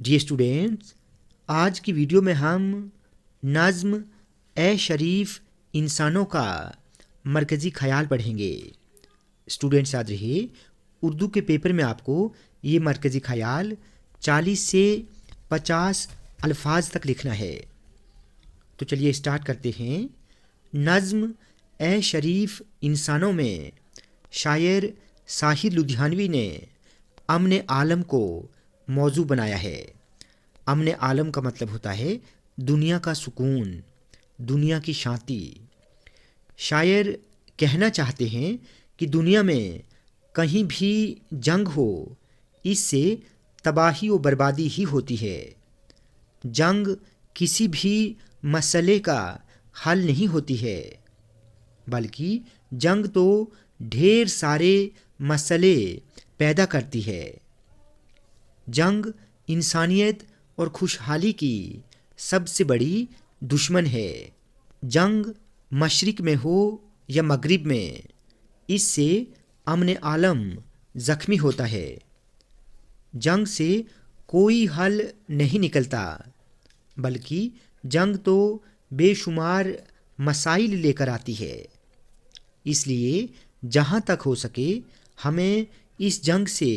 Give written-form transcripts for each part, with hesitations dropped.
Dear students, आज की video में हम नज़्म ए शरीफ इंसानों का मरकज़ी ख़याल पढ़ेंगे। स्टूडेंट्स याद रहे, उर्दू के पेपर में आपको ये मरकज़ी ख़याल 40 से 50 अल्फाज तक लिखना है। तो चलिए स्टार्ट करते हैं। नज़्म ए शरीफ इंसानों में शायर साहिर लुधियानवी ने अमन आलम को मौजू बनाया है। अमन आलम का मतलब होता है दुनिया का सुकून, दुनिया की शांति। शायर कहना चाहते हैं कि दुनिया में कहीं भी जंग हो, इससे तबाही व बर्बादी ही होती है। जंग किसी भी मसले का हल नहीं होती है, बल्कि जंग तो ढेर सारे मसले पैदा करती है। जंग इंसानियत और खुशहाली की सबसे बड़ी दुश्मन है। जंग मशरिक में हो या मगरिब में, इससे अमन आलम ज़ख्मी होता है। जंग से कोई हल नहीं निकलता, बल्कि जंग तो बेशुमार मसाइल लेकर आती है। इसलिए जहाँ तक हो सके हमें इस जंग से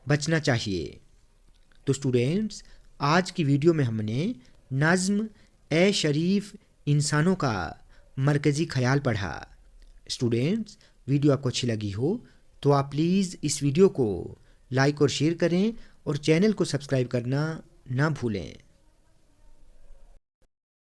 बचना चाहिए। तो स्टूडेंट्स, आज की वीडियो में हमने नज़्म ए शरीफ इंसानों का मरकज़ी ख़याल पढ़ा। स्टूडेंट्स, वीडियो आपको अच्छी लगी हो तो आप प्लीज़ इस वीडियो को लाइक और शेयर करें और चैनल को सब्सक्राइब करना ना भूलें।